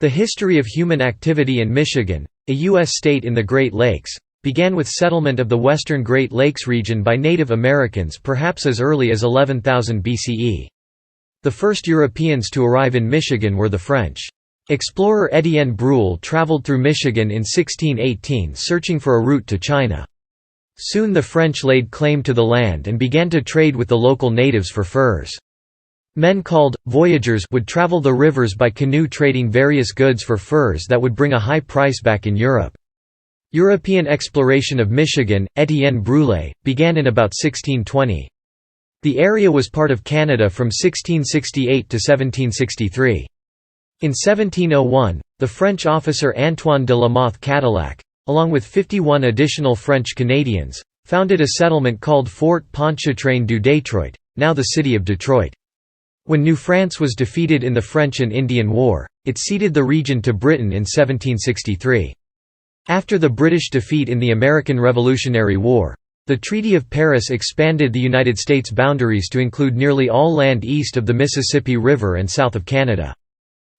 The history of human activity in Michigan, a U.S. state in the Great Lakes, began with settlement of the western Great Lakes region by Native Americans perhaps as early as 11,000 BCE. The first Europeans to arrive in Michigan were the French. Explorer Etienne Brule traveled through Michigan in 1618 searching for a route to China. Soon the French laid claim to the land and began to trade with the local natives for furs. Men called voyageurs would travel the rivers by canoe trading various goods for furs that would bring a high price back in Europe. European exploration of Michigan, Etienne Brule, began in about 1620. The area was part of Canada from 1668 to 1763. In 1701, the French officer Antoine de la Mothe Cadillac, along with 51 additional French Canadians, founded a settlement called Fort Pontchartrain du Détroit, now the city of Detroit. When New France was defeated in the French and Indian War, it ceded the region to Britain in 1763. After the British defeat in the American Revolutionary War, the Treaty of Paris expanded the United States boundaries to include nearly all land east of the Mississippi River and south of Canada.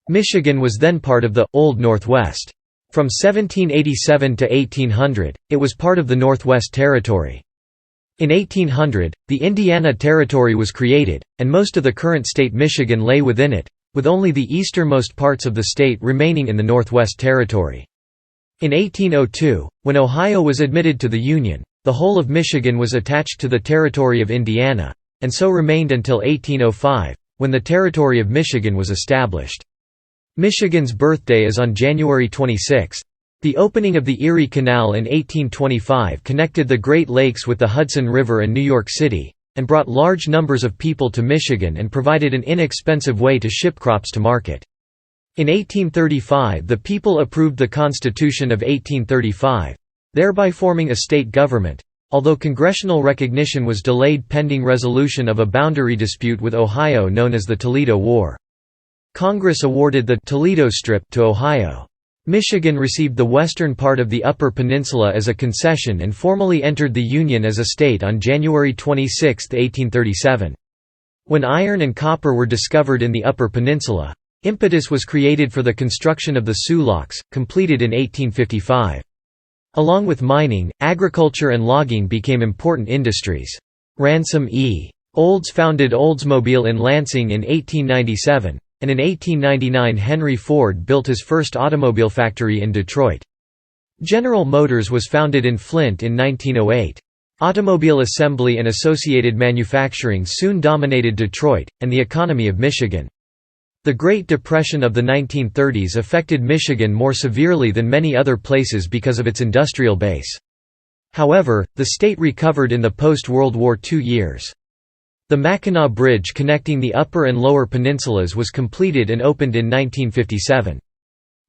Michigan was then part of the Old Northwest. From 1787 to 1800, it was part of the Northwest Territory. In 1800, the Indiana Territory was created, and most of the current state Michigan lay within it, with only the easternmost parts of the state remaining in the Northwest Territory. In 1802, when Ohio was admitted to the Union, the whole of Michigan was attached to the Territory of Indiana, and so remained until 1805, when the Territory of Michigan was established. Michigan's birthday is on January 26. The opening of the Erie Canal in 1825 connected the Great Lakes with the Hudson River and New York City, and brought large numbers of people to Michigan and provided an inexpensive way to ship crops to market. In 1835 the people approved the Constitution of 1835, thereby forming a state government, although congressional recognition was delayed pending resolution of a boundary dispute with Ohio known as the Toledo War. Congress awarded the Toledo Strip to Ohio. Michigan received the western part of the Upper Peninsula as a concession and formally entered the Union as a state on January 26, 1837. When iron and copper were discovered in the Upper Peninsula, impetus was created for the construction of the Sioux Locks, completed in 1855. Along with mining, agriculture and logging became important industries. Ransom E. Olds founded Oldsmobile in Lansing in 1897. And in 1899 Henry Ford built his first automobile factory in Detroit. General Motors was founded in Flint in 1908. Automobile assembly and associated manufacturing soon dominated Detroit, and the economy of Michigan. The Great Depression of the 1930s affected Michigan more severely than many other places because of its industrial base. However, the state recovered in the post-World War II years. The Mackinac Bridge connecting the Upper and Lower Peninsulas was completed and opened in 1957.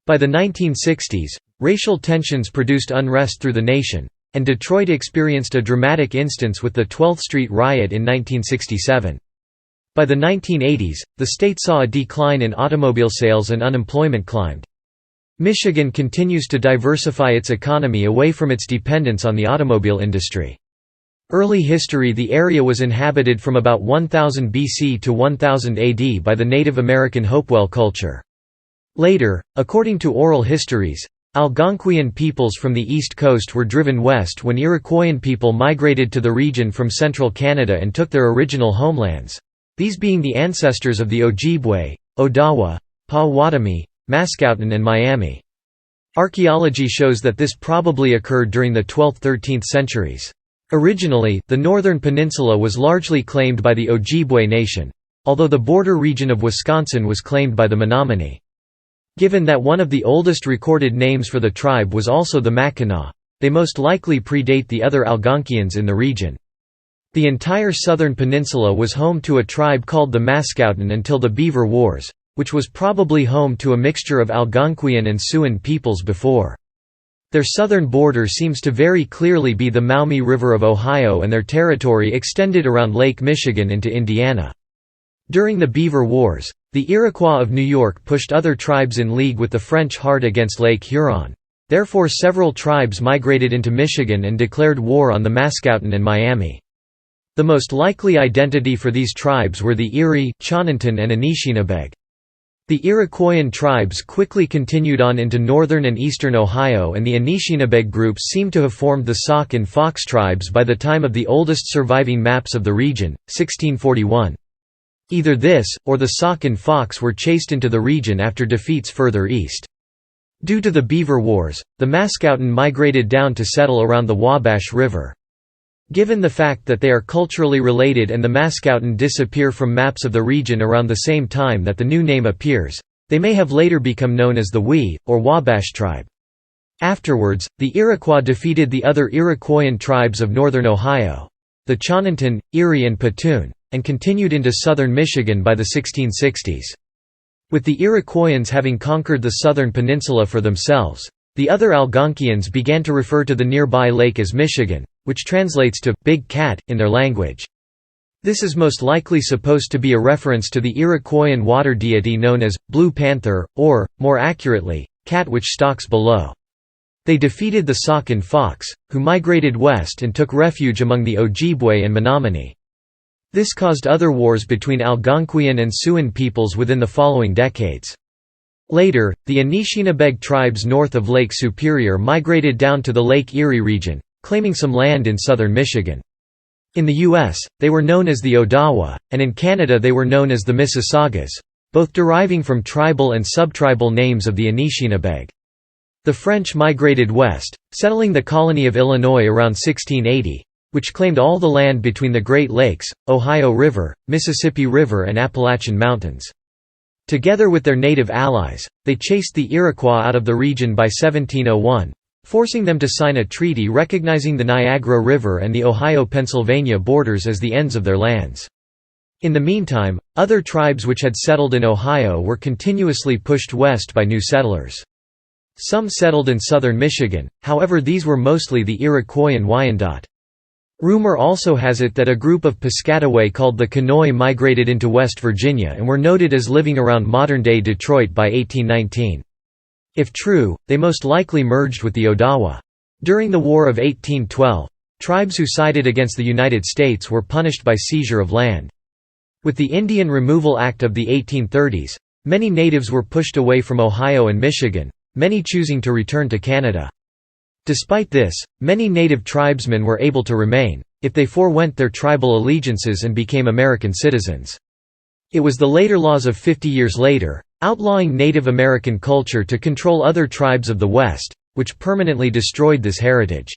By the 1960s, racial tensions produced unrest through the nation, and Detroit experienced a dramatic instance with the 12th Street riot in 1967. By the 1980s, the state saw a decline in automobile sales and unemployment climbed. Michigan continues to diversify its economy away from its dependence on the automobile industry. Early history: the area was inhabited from about 1000 BC to 1000 AD by the Native American Hopewell culture. Later, according to oral histories, Algonquian peoples from the east coast were driven west when Iroquoian people migrated to the region from central Canada and took their original homelands, these being the ancestors of the Ojibwe, Odawa, Potawatomi, Mascoutin and Miami. Archaeology shows that this probably occurred during the 12th–13th centuries. Originally, the northern peninsula was largely claimed by the Ojibwe nation, although the border region of Wisconsin was claimed by the Menominee. Given that one of the oldest recorded names for the tribe was also the Mackinac, they most likely predate the other Algonquians in the region. The entire southern peninsula was home to a tribe called the Mascoutin until the Beaver Wars, which was probably home to a mixture of Algonquian and Siouan peoples before. Their southern border seems to very clearly be the Maumee River of Ohio, and their territory extended around Lake Michigan into Indiana. During the Beaver Wars, the Iroquois of New York pushed other tribes in league with the French hard against Lake Huron. Therefore several tribes migrated into Michigan and declared war on the Mascoutin and Miami. The most likely identity for these tribes were the Erie, Chononton and Anishinaabeg. The Iroquoian tribes quickly continued on into northern and eastern Ohio, and the Anishinabeg groups seem to have formed the Sauk and Fox tribes by the time of the oldest surviving maps of the region, 1641. Either this, or the Sauk and Fox were chased into the region after defeats further east. Due to the Beaver Wars, the Mascoutin migrated down to settle around the Wabash River. Given the fact that they are culturally related and the Mascoutin disappear from maps of the region around the same time that the new name appears, they may have later become known as the Wee, or Wabash tribe. Afterwards, the Iroquois defeated the other Iroquoian tribes of northern Ohio, the Chononton, Erie and Petun, and continued into southern Michigan by the 1660s. With the Iroquoians having conquered the southern peninsula for themselves, the other Algonquians began to refer to the nearby lake as Michigan, which translates to Big Cat in their language. This is most likely supposed to be a reference to the Iroquoian water deity known as Blue Panther, or, more accurately, Cat which stalks below. They defeated the Sauk and Fox, who migrated west and took refuge among the Ojibwe and Menominee. This caused other wars between Algonquian and Siouan peoples within the following decades. Later, the Anishinabeg tribes north of Lake Superior migrated down to the Lake Erie region, claiming some land in southern Michigan. In the U.S., they were known as the Odawa, and in Canada they were known as the Mississaugas, both deriving from tribal and subtribal names of the Anishinabeg. The French migrated west, settling the colony of Illinois around 1680, which claimed all the land between the Great Lakes, Ohio River, Mississippi River and Appalachian Mountains. Together with their native allies, they chased the Iroquois out of the region by 1701, forcing them to sign a treaty recognizing the Niagara River and the Ohio-Pennsylvania borders as the ends of their lands. In the meantime, other tribes which had settled in Ohio were continuously pushed west by new settlers. Some settled in southern Michigan, however these were mostly the Iroquoian Wyandot. Rumor also has it that a group of Piscataway called the Canoe migrated into West Virginia and were noted as living around modern-day Detroit by 1819. If true, they most likely merged with the Odawa. During the War of 1812, tribes who sided against the United States were punished by seizure of land. With the Indian Removal Act of the 1830s, many natives were pushed away from Ohio and Michigan, many choosing to return to Canada. Despite this, many native tribesmen were able to remain, if they forewent their tribal allegiances and became American citizens. It was the later laws of 50 years later, outlawing Native American culture to control other tribes of the West, which permanently destroyed this heritage.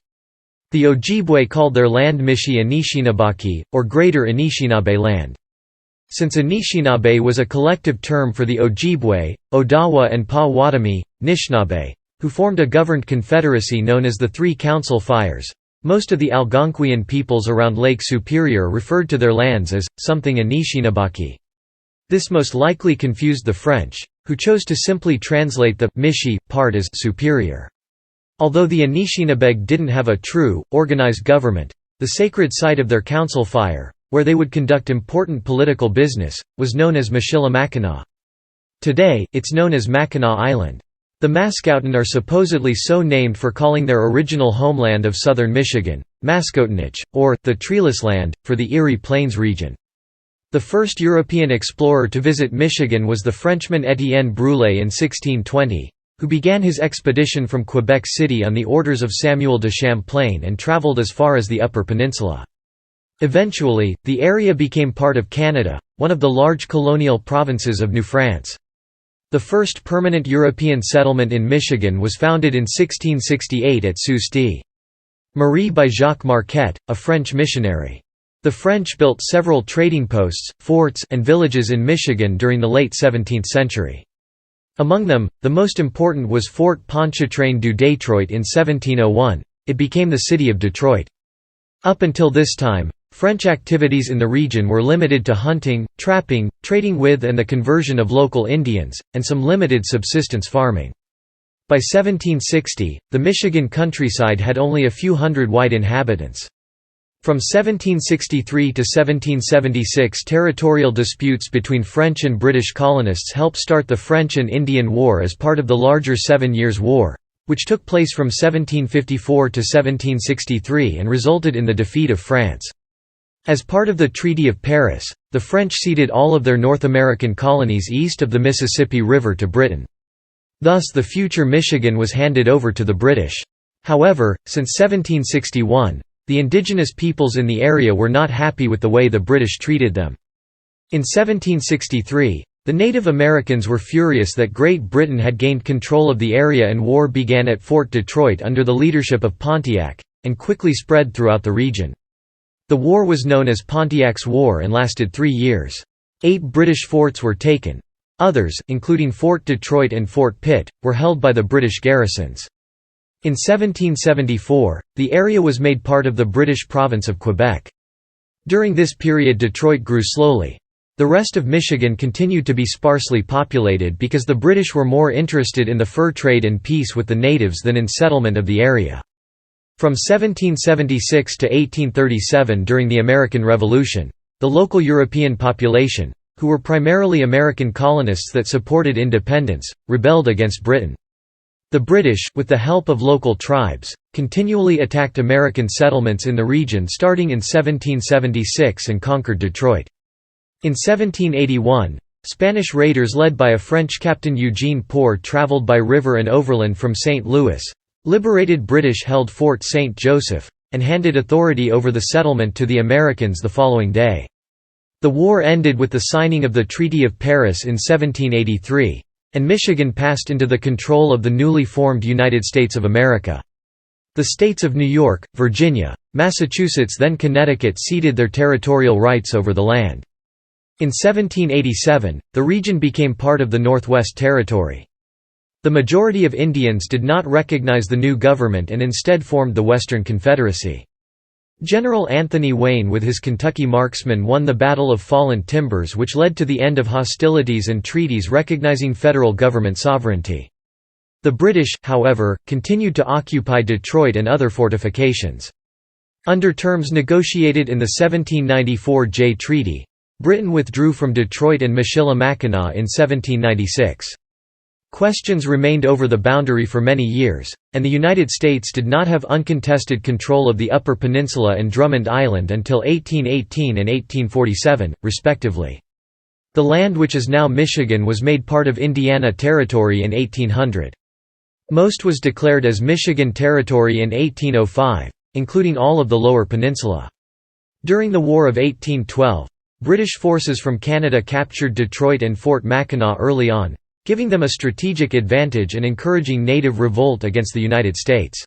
The Ojibwe called their land Mishi Anishinabaki, or Greater Anishinaabe land. Since Anishinaabe was a collective term for the Ojibwe, Odawa and Potawatomi, Nishnawbe, who formed a governed confederacy known as the Three Council Fires, most of the Algonquian peoples around Lake Superior referred to their lands as something Anishinabaki. This most likely confused the French, who chose to simply translate the Mishi part as superior. Although the Anishinabeg didn't have a true, organized government, the sacred site of their council fire, where they would conduct important political business, was known as Michilimackinac. Today, it's known as Mackinac Island. The Mascoutin are supposedly so named for calling their original homeland of southern Michigan, Mascoutnage, or, the treeless land, for the Erie Plains region. The first European explorer to visit Michigan was the Frenchman Etienne Brule in 1620, who began his expedition from Quebec City on the orders of Samuel de Champlain and traveled as far as the Upper Peninsula. Eventually, the area became part of Canada, one of the large colonial provinces of New France. The first permanent European settlement in Michigan was founded in 1668 at Sault Ste. Marie by Jacques Marquette, a French missionary. The French built several trading posts, forts, and villages in Michigan during the late 17th century. Among them, the most important was Fort Pontchartrain du Détroit in 1701. It became the city of Detroit. Up until this time, French activities in the region were limited to hunting, trapping, trading with and the conversion of local Indians, and some limited subsistence farming. By 1760, the Michigan countryside had only a few hundred white inhabitants. From 1763 to 1776, territorial disputes between French and British colonists helped start the French and Indian War as part of the larger 7 Years' War, which took place from 1754 to 1763 and resulted in the defeat of France. As part of the Treaty of Paris, the French ceded all of their North American colonies east of the Mississippi River to Britain. Thus the future Michigan was handed over to the British. However, since 1761, the indigenous peoples in the area were not happy with the way the British treated them. In 1763, the Native Americans were furious that Great Britain had gained control of the area, and war began at Fort Detroit under the leadership of Pontiac, and quickly spread throughout the region. The war was known as Pontiac's War and lasted 3 years. 8 British forts were taken. Others, including Fort Detroit and Fort Pitt, were held by the British garrisons. In 1774, the area was made part of the British province of Quebec. During this period Detroit grew slowly. The rest of Michigan continued to be sparsely populated because the British were more interested in the fur trade and peace with the natives than in settlement of the area. From 1776 to 1837, during the American Revolution, the local European population, who were primarily American colonists that supported independence, rebelled against Britain. The British, with the help of local tribes, continually attacked American settlements in the region starting in 1776 and conquered Detroit. In 1781, Spanish raiders led by a French captain Eugene Poor traveled by river and overland from St. Louis, liberated British-held Fort St. Joseph, and handed authority over the settlement to the Americans the following day. The war ended with the signing of the Treaty of Paris in 1783, and Michigan passed into the control of the newly formed United States of America. The states of New York, Virginia, Massachusetts then Connecticut ceded their territorial rights over the land. In 1787, the region became part of the Northwest Territory. The majority of Indians did not recognize the new government and instead formed the Western Confederacy. General Anthony Wayne with his Kentucky marksmen won the Battle of Fallen Timbers, which led to the end of hostilities and treaties recognizing federal government sovereignty. The British, however, continued to occupy Detroit and other fortifications. Under terms negotiated in the 1794 Jay Treaty, Britain withdrew from Detroit and Michilimackinac in 1796. Questions remained over the boundary for many years, and the United States did not have uncontested control of the Upper Peninsula and Drummond Island until 1818 and 1847, respectively. The land which is now Michigan was made part of Indiana Territory in 1800. Most was declared as Michigan Territory in 1805, including all of the Lower Peninsula. During the War of 1812, British forces from Canada captured Detroit and Fort Mackinac early on, giving them a strategic advantage and encouraging native revolt against the United States.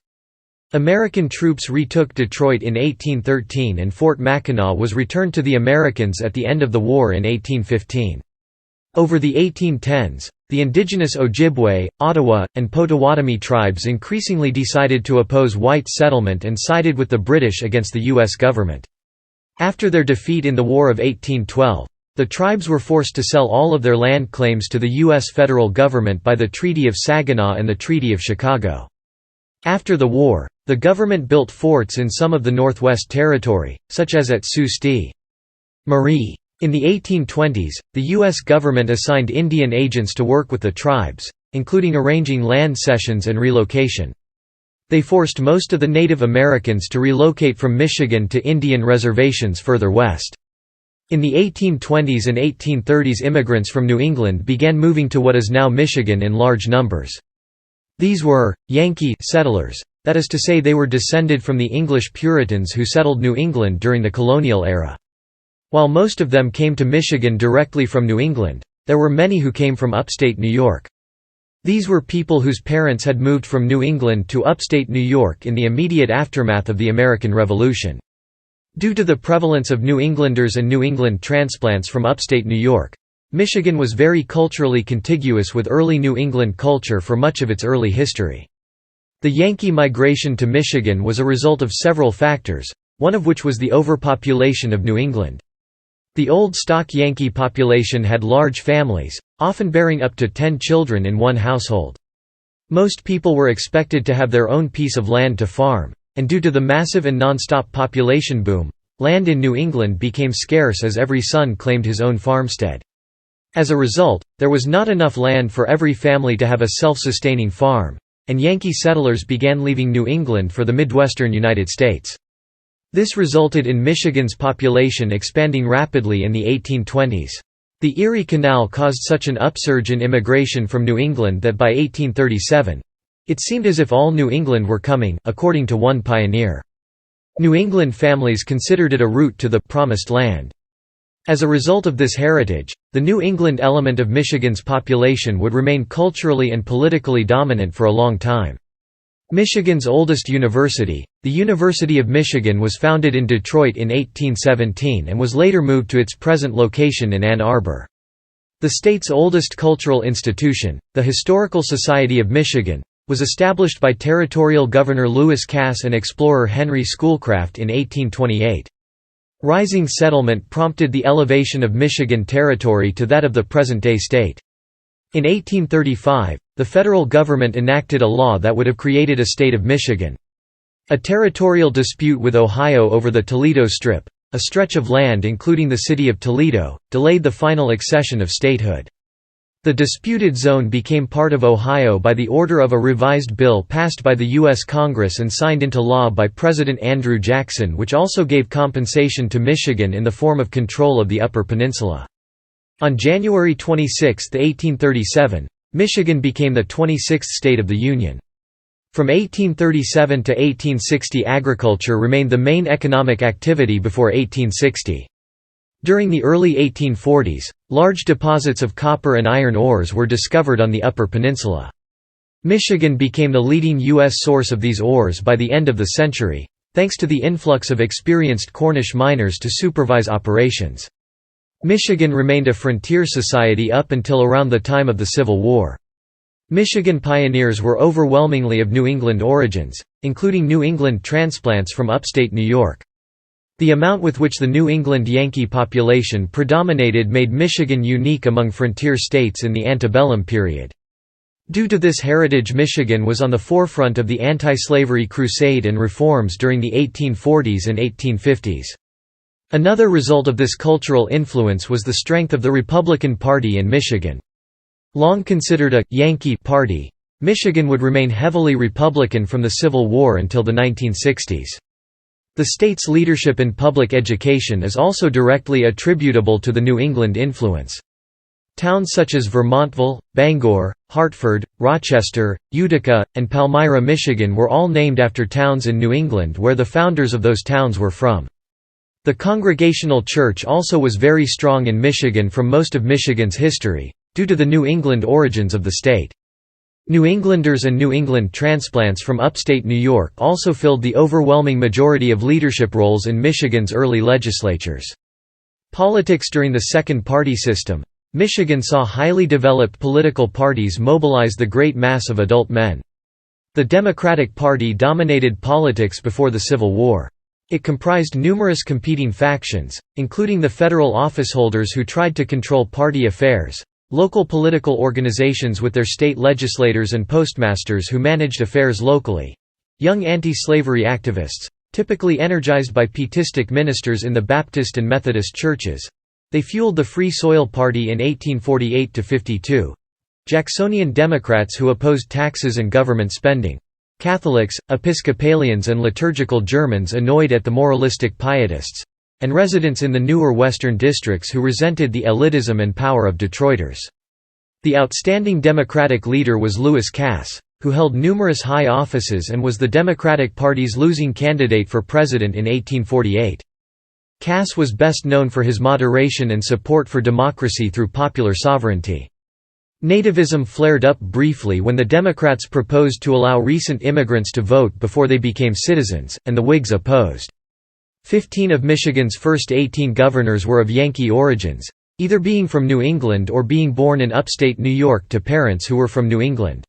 American troops retook Detroit in 1813 and Fort Mackinac was returned to the Americans at the end of the war in 1815. Over the 1810s, the indigenous Ojibwe, Ottawa, and Potawatomi tribes increasingly decided to oppose white settlement and sided with the British against the U.S. government. After their defeat in the War of 1812, the tribes were forced to sell all of their land claims to the U.S. federal government by the Treaty of Saginaw and the Treaty of Chicago. After the war, the government built forts in some of the Northwest Territory, such as at Sault Ste. Marie. In the 1820s, the U.S. government assigned Indian agents to work with the tribes, including arranging land cessions and relocation. They forced most of the Native Americans to relocate from Michigan to Indian reservations further west. In the 1820s and 1830s, immigrants from New England began moving to what is now Michigan in large numbers. These were Yankee settlers, that is to say they were descended from the English Puritans who settled New England during the colonial era. While most of them came to Michigan directly from New England, there were many who came from upstate New York. These were people whose parents had moved from New England to upstate New York in the immediate aftermath of the American Revolution. Due to the prevalence of New Englanders and New England transplants from upstate New York, Michigan was very culturally contiguous with early New England culture for much of its early history. The Yankee migration to Michigan was a result of several factors, one of which was the overpopulation of New England. The old stock Yankee population had large families, often bearing up to 10 children in one household. Most people were expected to have their own piece of land to farm, and due to the massive and non-stop population boom, land in New England became scarce as every son claimed his own farmstead. As a result, there was not enough land for every family to have a self-sustaining farm, and Yankee settlers began leaving New England for the Midwestern United States. This resulted in Michigan's population expanding rapidly in the 1820s. The Erie Canal caused such an upsurge in immigration from New England that by 1837, it seemed as if all New England were coming, according to one pioneer. New England families considered it a route to the Promised Land. As a result of this heritage, the New England element of Michigan's population would remain culturally and politically dominant for a long time. Michigan's oldest university, the University of Michigan, was founded in Detroit in 1817 and was later moved to its present location in Ann Arbor. The state's oldest cultural institution, the Historical Society of Michigan, was established by Territorial Governor Lewis Cass and explorer Henry Schoolcraft in 1828. Rising settlement prompted the elevation of Michigan Territory to that of the present-day state. In 1835, the federal government enacted a law that would have created a state of Michigan. A territorial dispute with Ohio over the Toledo Strip, a stretch of land including the city of Toledo, delayed the final accession of statehood. The disputed zone became part of Ohio by the order of a revised bill passed by the U.S. Congress and signed into law by President Andrew Jackson, which also gave compensation to Michigan in the form of control of the Upper Peninsula. On January 26, 1837, Michigan became the 26th state of the Union. From 1837 to 1860, agriculture remained the main economic activity before 1860. During the early 1840s, large deposits of copper and iron ores were discovered on the Upper Peninsula. Michigan became the leading U.S. source of these ores by the end of the century, thanks to the influx of experienced Cornish miners to supervise operations. Michigan remained a frontier society up until around the time of the Civil War. Michigan pioneers were overwhelmingly of New England origins, including New England transplants from upstate New York. The amount with which the New England Yankee population predominated made Michigan unique among frontier states in the antebellum period. Due to this heritage, Michigan was on the forefront of the anti-slavery crusade and reforms during the 1840s and 1850s. Another result of this cultural influence was the strength of the Republican Party in Michigan. Long considered a «Yankee» party, Michigan would remain heavily Republican from the Civil War until the 1960s. The state's leadership in public education is also directly attributable to the New England influence. Towns such as Vermontville, Bangor, Hartford, Rochester, Utica, and Palmyra, Michigan were all named after towns in New England where the founders of those towns were from. The Congregational Church also was very strong in Michigan from most of Michigan's history, due to the New England origins of the state. New Englanders and New England transplants from upstate New York also filled the overwhelming majority of leadership roles in Michigan's early legislatures. Politics during the second party system, Michigan saw highly developed political parties mobilize the great mass of adult men. The Democratic Party dominated politics before the Civil War. It comprised numerous competing factions, including the federal officeholders who tried to control party affairs, local political organizations with their state legislators and postmasters who managed affairs locally, young anti-slavery activists, typically energized by pietistic ministers in the Baptist and Methodist churches. They fueled the Free Soil Party in 1848–52. Jacksonian Democrats who opposed taxes and government spending. Catholics, Episcopalians and liturgical Germans annoyed at the moralistic Pietists, and residents in the newer western districts who resented the elitism and power of Detroiters. The outstanding Democratic leader was Lewis Cass, who held numerous high offices and was the Democratic Party's losing candidate for president in 1848. Cass was best known for his moderation and support for democracy through popular sovereignty. Nativism flared up briefly when the Democrats proposed to allow recent immigrants to vote before they became citizens, and the Whigs opposed. 15 of Michigan's first 18 governors were of Yankee origins, either being from New England or being born in upstate New York to parents who were from New England.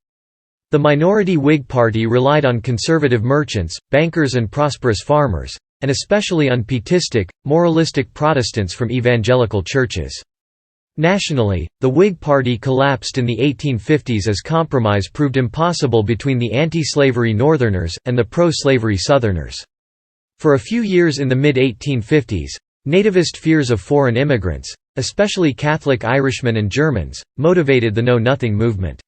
The minority Whig Party relied on conservative merchants, bankers and prosperous farmers, and especially on pietistic, moralistic Protestants from evangelical churches. Nationally, the Whig Party collapsed in the 1850s as compromise proved impossible between the anti-slavery Northerners, and the pro-slavery Southerners. For a few years in the mid-1850s, nativist fears of foreign immigrants, especially Catholic Irishmen and Germans, motivated the Know Nothing movement.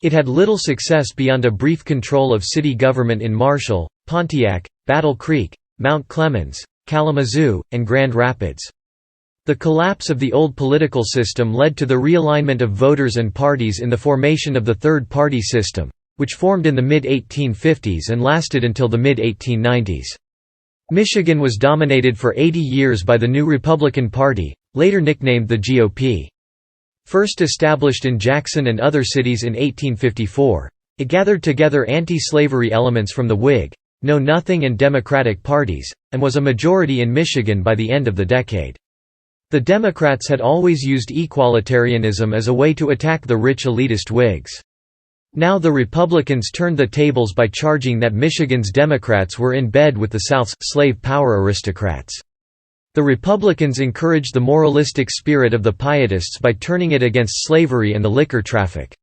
It had little success beyond a brief control of city government in Marshall, Pontiac, Battle Creek, Mount Clemens, Kalamazoo, and Grand Rapids. The collapse of the old political system led to the realignment of voters and parties in the formation of the Third Party System, which formed in the mid-1850s and lasted until the mid-1890s. Michigan was dominated for 80 years by the new Republican Party, later nicknamed the GOP. First established in Jackson and other cities in 1854, it gathered together anti-slavery elements from the Whig, Know-Nothing and Democratic parties, and was a majority in Michigan by the end of the decade. The Democrats had always used equalitarianism as a way to attack the rich elitist Whigs. Now the Republicans turned the tables by charging that Michigan's Democrats were in bed with the South's slave power aristocrats. The Republicans encouraged the moralistic spirit of the Pietists by turning it against slavery and the liquor traffic.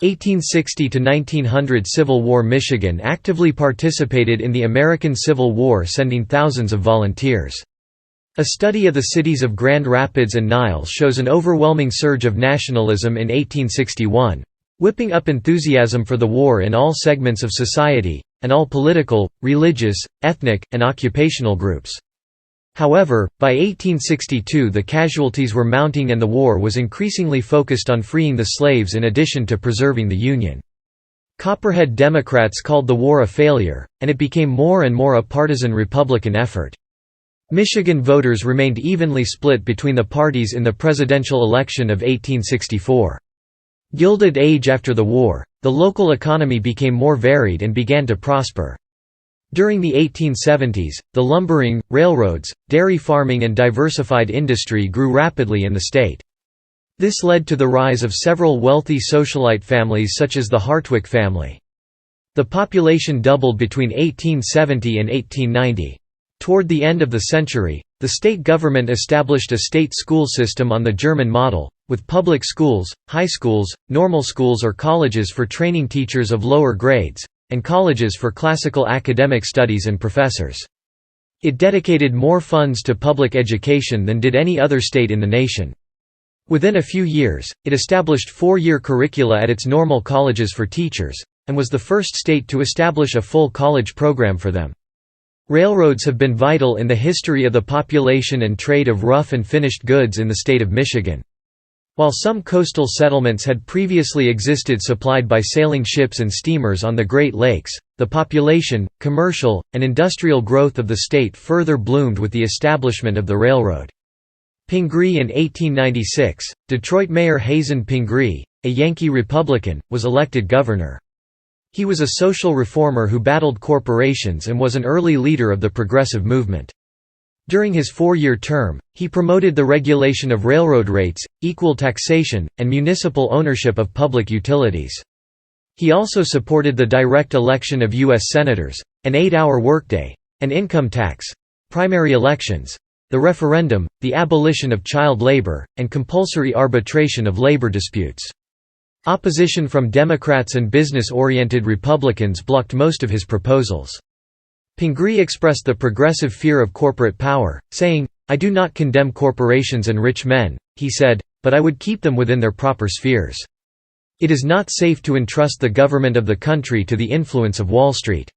1860 to 1900 Civil War Michigan actively participated in the American Civil War, sending thousands of volunteers. A study of the cities of Grand Rapids and Niles shows an overwhelming surge of nationalism in 1861, whipping up enthusiasm for the war in all segments of society, and all political, religious, ethnic, and occupational groups. However, by 1862 the casualties were mounting and the war was increasingly focused on freeing the slaves in addition to preserving the Union. Copperhead Democrats called the war a failure, and it became more and more a partisan Republican effort. Michigan voters remained evenly split between the parties in the presidential election of 1864. Gilded Age after the war, the local economy became more varied and began to prosper. During the 1870s, the lumbering, railroads, dairy farming and diversified industry grew rapidly in the state. This led to the rise of several wealthy socialite families such as the Hartwick family. The population doubled between 1870 and 1890. Toward the end of the century, the state government established a state school system on the German model, with public schools, high schools, normal schools or colleges for training teachers of lower grades, and colleges for classical academic studies and professors. It dedicated more funds to public education than did any other state in the nation. Within a few years, it established 4-year curricula at its normal colleges for teachers, and was the first state to establish a full college program for them. Railroads have been vital in the history of the population and trade of rough and finished goods in the state of Michigan. While some coastal settlements had previously existed supplied by sailing ships and steamers on the Great Lakes, the population, commercial, and industrial growth of the state further bloomed with the establishment of the railroad. Pingree in 1896, Detroit Mayor Hazen Pingree, a Yankee Republican, was elected governor. He was a social reformer who battled corporations and was an early leader of the progressive movement. During his 4-year term, he promoted the regulation of railroad rates, equal taxation, and municipal ownership of public utilities. He also supported the direct election of U.S. senators, an 8-hour workday, an income tax, primary elections, the referendum, the abolition of child labor, and compulsory arbitration of labor disputes. Opposition from Democrats and business-oriented Republicans blocked most of his proposals. Pingree expressed the progressive fear of corporate power, saying, "I do not condemn corporations and rich men," he said, "but I would keep them within their proper spheres. It is not safe to entrust the government of the country to the influence of Wall Street."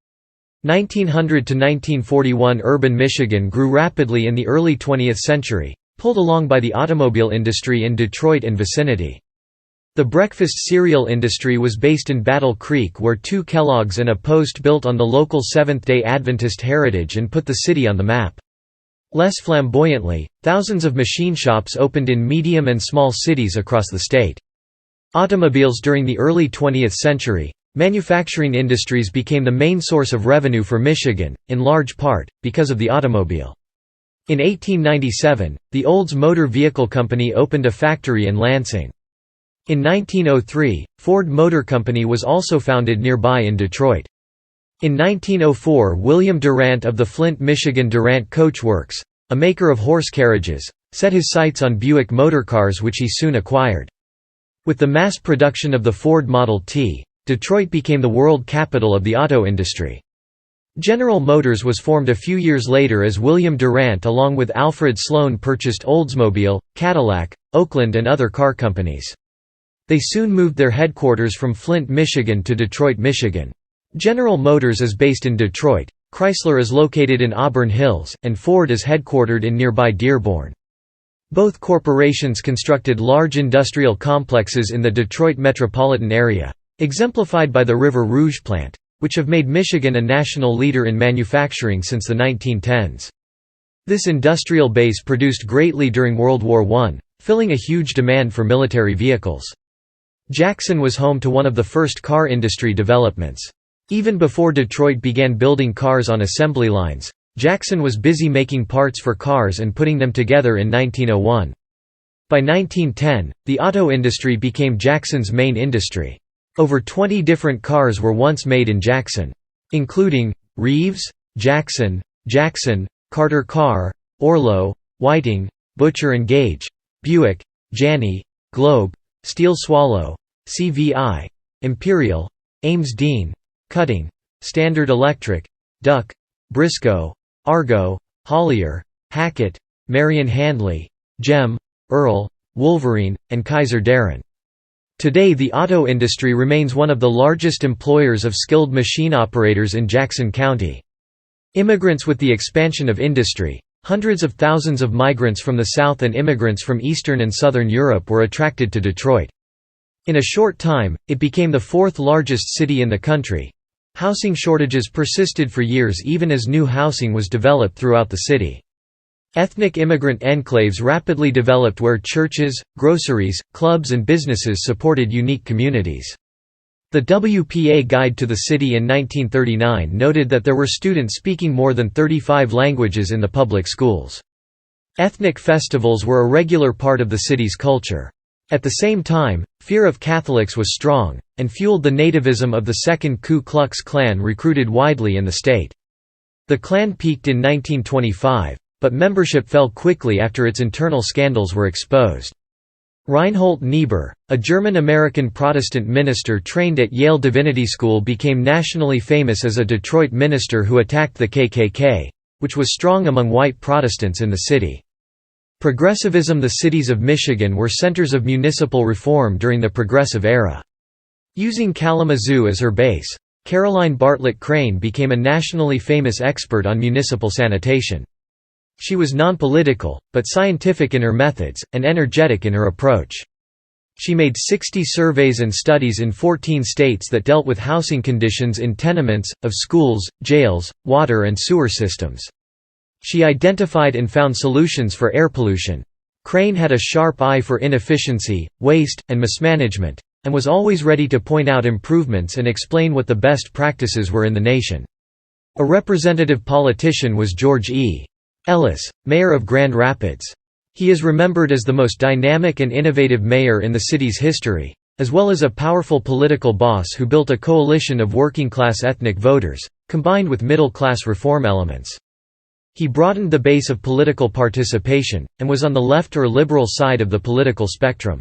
1900 to 1941 Urban Michigan grew rapidly in the early 20th century, pulled along by the automobile industry in Detroit and vicinity. The breakfast cereal industry was based in Battle Creek, where 2 Kellogg's and a Post built on the local Seventh-day Adventist heritage and put the city on the map. Less flamboyantly, thousands of machine shops opened in medium and small cities across the state. Automobiles during the early 20th century, manufacturing industries became the main source of revenue for Michigan, in large part, because of the automobile. In 1897, the Olds Motor Vehicle Company opened a factory in Lansing. In 1903, Ford Motor Company was also founded nearby in Detroit. In 1904 William Durant of the Flint, Michigan Durant Coach Works, a maker of horse carriages, set his sights on Buick motorcars, which he soon acquired. With the mass production of the Ford Model T, Detroit became the world capital of the auto industry. General Motors was formed a few years later as William Durant along with Alfred Sloan purchased Oldsmobile, Cadillac, Oakland and other car companies. They soon moved their headquarters from Flint, Michigan to Detroit, Michigan. General Motors is based in Detroit. Chrysler is located in Auburn Hills, and Ford is headquartered in nearby Dearborn. Both corporations constructed large industrial complexes in the Detroit metropolitan area, exemplified by the River Rouge plant, which have made Michigan a national leader in manufacturing since the 1910s. This industrial base produced greatly during World War I, filling a huge demand for military vehicles. Jackson was home to one of the first car industry developments. Even before Detroit began building cars on assembly lines, Jackson was busy making parts for cars and putting them together in 1901. By 1910, the auto industry became Jackson's main industry. Over 20 different cars were once made in Jackson, including Reeves, Jackson, Carter Car, Orlo, Whiting, Butcher and Gage, Buick, Janney, Globe, Steel Swallow, CVI, Imperial, Ames Dean, Cutting, Standard Electric, Duck, Briscoe, Argo, Hollier, Hackett, Marion Handley, Gem, Earl, Wolverine, and Kaiser Darren. Today the auto industry remains one of the largest employers of skilled machine operators in Jackson County. Immigrants with the expansion of industry, hundreds of thousands of migrants from the South and immigrants from Eastern and Southern Europe were attracted to Detroit. In a short time, it became the fourth largest city in the country. Housing shortages persisted for years even as new housing was developed throughout the city. Ethnic immigrant enclaves rapidly developed where churches, groceries, clubs and businesses supported unique communities. The WPA Guide to the City in 1939 noted that there were students speaking more than 35 languages in the public schools. Ethnic festivals were a regular part of the city's culture. At the same time, fear of Catholics was strong, and fueled the nativism of the Second Ku Klux Klan recruited widely in the state. The Klan peaked in 1925, but membership fell quickly after its internal scandals were exposed. Reinhold Niebuhr, a German-American Protestant minister trained at Yale Divinity School, became nationally famous as a Detroit minister who attacked the KKK, which was strong among white Protestants in the city. Progressivism. The cities of Michigan were centers of municipal reform during the Progressive era. Using Kalamazoo as her base, Caroline Bartlett Crane became a nationally famous expert on municipal sanitation. She was non-political, but scientific in her methods, and energetic in her approach. She made 60 surveys and studies in 14 states that dealt with housing conditions in tenements, of schools, jails, water and sewer systems. She identified and found solutions for air pollution. Crane had a sharp eye for inefficiency, waste, and mismanagement, and was always ready to point out improvements and explain what the best practices were in the nation. A representative politician was George E. Ellis, mayor of Grand Rapids. He is remembered as the most dynamic and innovative mayor in the city's history, as well as a powerful political boss who built a coalition of working-class ethnic voters, combined with middle-class reform elements. He broadened the base of political participation, and was on the left or liberal side of the political spectrum.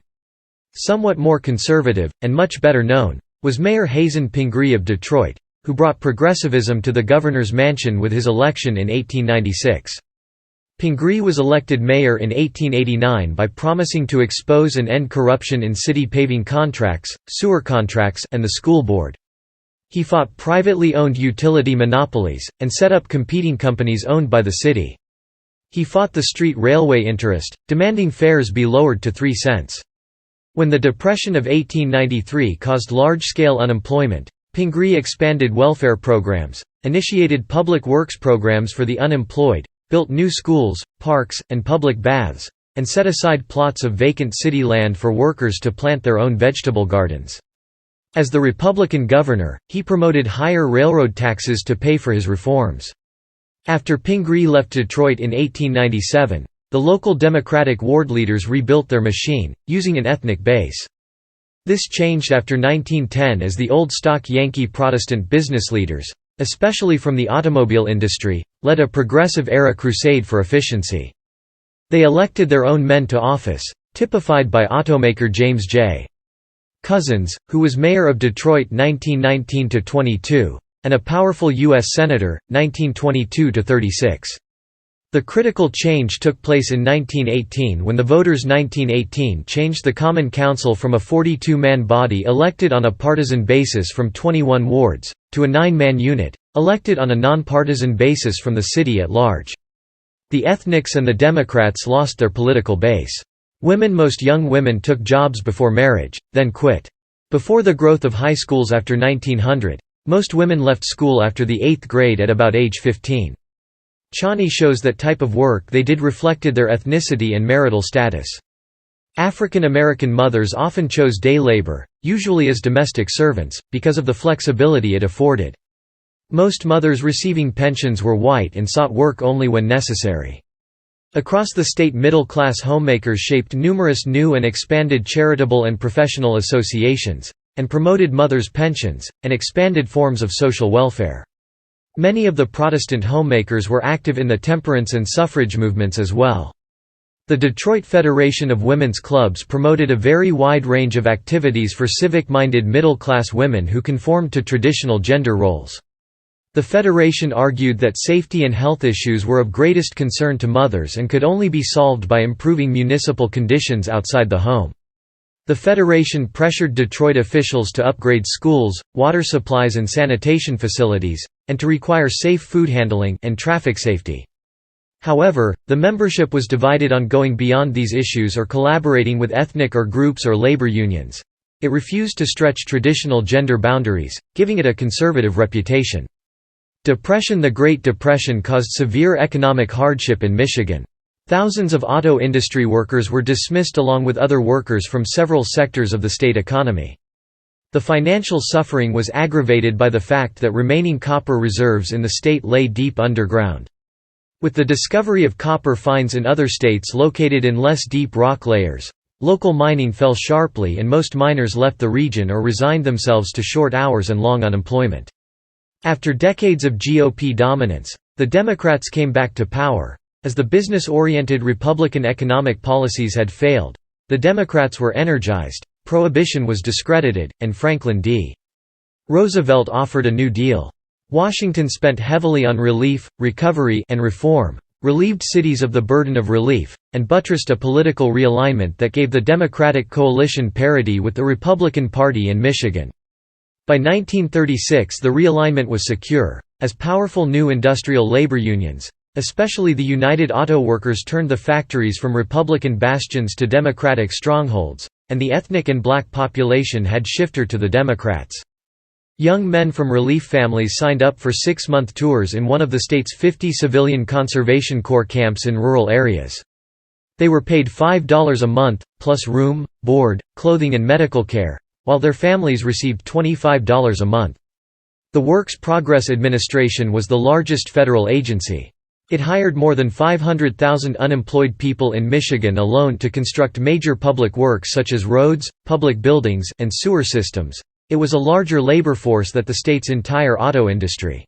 Somewhat more conservative, and much better known, was Mayor Hazen Pingree of Detroit, who brought progressivism to the governor's mansion with his election in 1896. Pingree was elected mayor in 1889 by promising to expose and end corruption in city paving contracts, sewer contracts, and the school board. He fought privately owned utility monopolies, and set up competing companies owned by the city. He fought the street railway interest, demanding fares be lowered to 3 cents. When the Depression of 1893 caused large-scale unemployment, Pingree expanded welfare programs, initiated public works programs for the unemployed, built new schools, parks, and public baths, and set aside plots of vacant city land for workers to plant their own vegetable gardens. As the Republican governor, he promoted higher railroad taxes to pay for his reforms. After Pingree left Detroit in 1897, the local Democratic ward leaders rebuilt their machine, using an ethnic base. This changed after 1910 as the old-stock Yankee Protestant business leaders, especially from the automobile industry, led a progressive-era crusade for efficiency. They elected their own men to office, typified by automaker James J. Couzens, who was mayor of Detroit 1919–22, and a powerful U.S. Senator, 1922–36. The critical change took place in 1918 when the voters 1918 changed the Common Council from a 42-man body elected on a partisan basis from 21 wards, to a 9-man unit, elected on a nonpartisan basis from the city at large. The ethnics and the Democrats lost their political base. Most young women took jobs before marriage, then quit. Before the growth of high schools after 1900, most women left school after the 8th grade at about age 15. Chani shows that type of work they did reflected their ethnicity and marital status. African American mothers often chose day labor, usually as domestic servants, because of the flexibility it afforded. Most mothers receiving pensions were white and sought work only when necessary. Across the state, middle-class homemakers shaped numerous new and expanded charitable and professional associations, and promoted mothers' pensions, and expanded forms of social welfare. Many of the Protestant homemakers were active in the temperance and suffrage movements as well. The Detroit Federation of Women's Clubs promoted a very wide range of activities for civic-minded middle-class women who conformed to traditional gender roles. The Federation argued that safety and health issues were of greatest concern to mothers and could only be solved by improving municipal conditions outside the home. The Federation pressured Detroit officials to upgrade schools, water supplies and sanitation facilities, and to require safe food handling and traffic safety. However, the membership was divided on going beyond these issues or collaborating with ethnic or groups or labor unions. It refused to stretch traditional gender boundaries, giving it a conservative reputation. The Great Depression caused severe economic hardship in Michigan. Thousands of auto industry workers were dismissed along with other workers from several sectors of the state economy. The financial suffering was aggravated by the fact that remaining copper reserves in the state lay deep underground. With the discovery of copper finds in other states located in less deep rock layers, local mining fell sharply and most miners left the region or resigned themselves to short hours and long unemployment. After decades of GOP dominance, the Democrats came back to power. As the business-oriented Republican economic policies had failed, the Democrats were energized, prohibition was discredited, and Franklin D. Roosevelt offered a New Deal. Washington spent heavily on relief, recovery, and reform, relieved cities of the burden of relief, and buttressed a political realignment that gave the Democratic coalition parity with the Republican Party in Michigan. By 1936 the realignment was secure, as powerful new industrial labor unions, especially the United Auto Workers, turned the factories from Republican bastions to Democratic strongholds, and the ethnic and black population had shifted to the Democrats. Young men from relief families signed up for 6-month tours in one of the state's 50 civilian Conservation Corps camps in rural areas. They were paid $5 a month, plus room, board, clothing and medical care, while their families received $25 a month. The Works Progress Administration was the largest federal agency. It hired more than 500,000 unemployed people in Michigan alone to construct major public works such as roads, public buildings, and sewer systems. It was a larger labor force than the state's entire auto industry.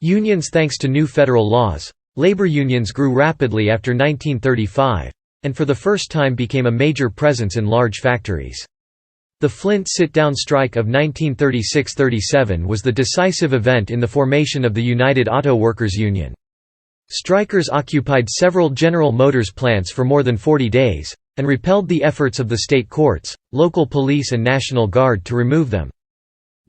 Unions. Thanks to new federal laws, labor unions grew rapidly after 1935, and for the first time became a major presence in large factories. The Flint sit-down strike of 1936–37 was the decisive event in the formation of the United Auto Workers Union. Strikers occupied several General Motors plants for more than 40 days, and repelled the efforts of the state courts, local police and National Guard to remove them.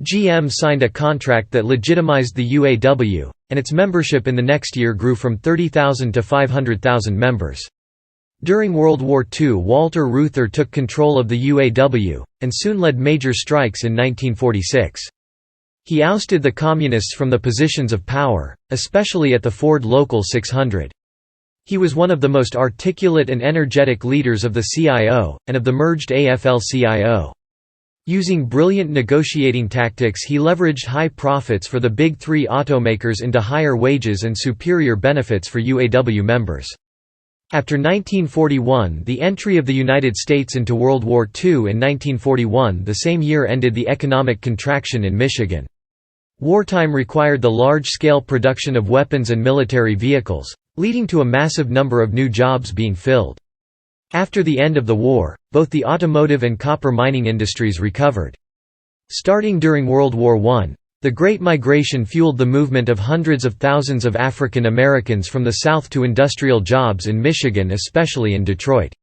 GM signed a contract that legitimized the UAW, and its membership in the next year grew from 30,000 to 500,000 members. During World War II, Walter Reuther took control of the UAW, and soon led major strikes in 1946. He ousted the Communists from the positions of power, especially at the Ford Local 600. He was one of the most articulate and energetic leaders of the CIO, and of the merged AFL-CIO. Using brilliant negotiating tactics, he leveraged high profits for the Big Three automakers into higher wages and superior benefits for UAW members. After 1941, the entry of the United States into World War II in 1941, the same year ended the economic contraction in Michigan. Wartime required the large-scale production of weapons and military vehicles, leading to a massive number of new jobs being filled. After the end of the war, both the automotive and copper mining industries recovered. Starting during World War I, the Great Migration fueled the movement of hundreds of thousands of African Americans from the South to industrial jobs in Michigan, especially in Detroit.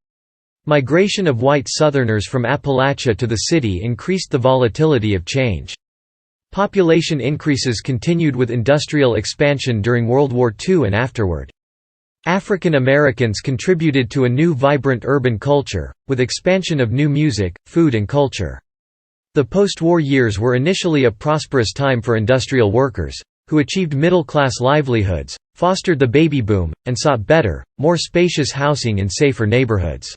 Migration of white Southerners from Appalachia to the city increased the volatility of change. Population increases continued with industrial expansion during World War II and afterward. African Americans contributed to a new vibrant urban culture, with expansion of new music, food and culture. The post-war years were initially a prosperous time for industrial workers, who achieved middle-class livelihoods, fostered the baby boom, and sought better, more spacious housing and safer neighborhoods.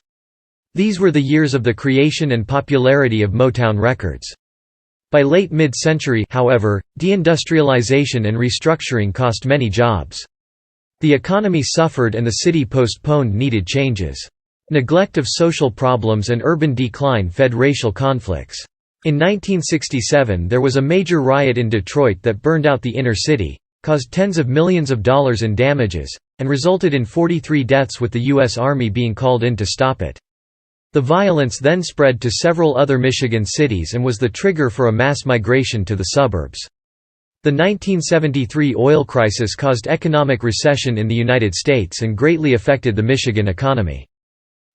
These were the years of the creation and popularity of Motown Records. By late mid-century, however, deindustrialization and restructuring cost many jobs. The economy suffered and the city postponed needed changes. Neglect of social problems and urban decline fed racial conflicts. In 1967 there was a major riot in Detroit that burned out the inner city, caused tens of millions of dollars in damages, and resulted in 43 deaths with the U.S. Army being called in to stop it. The violence then spread to several other Michigan cities and was the trigger for a mass migration to the suburbs. The 1973 oil crisis caused economic recession in the United States and greatly affected the Michigan economy.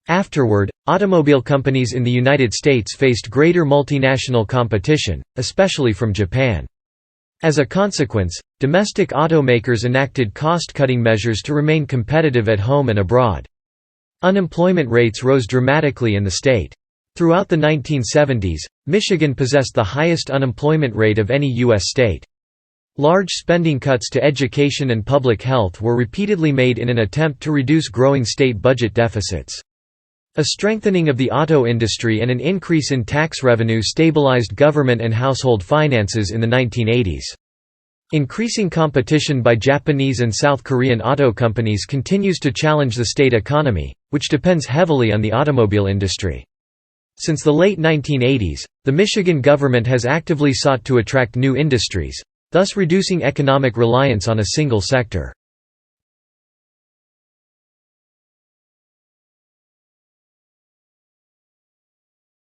Afterward, automobile companies in the United States faced greater multinational competition, especially from Japan. As a consequence, domestic automakers enacted cost-cutting measures to remain competitive at home and abroad. Unemployment rates rose dramatically in the state. Throughout the 1970s, Michigan possessed the highest unemployment rate of any U.S. state. Large spending cuts to education and public health were repeatedly made in an attempt to reduce growing state budget deficits. A strengthening of the auto industry and an increase in tax revenue stabilized government and household finances in the 1980s. Increasing competition by Japanese and South Korean auto companies continues to challenge the state economy, which depends heavily on the automobile industry. Since the late 1980s, the Michigan government has actively sought to attract new industries, thus reducing economic reliance on a single sector.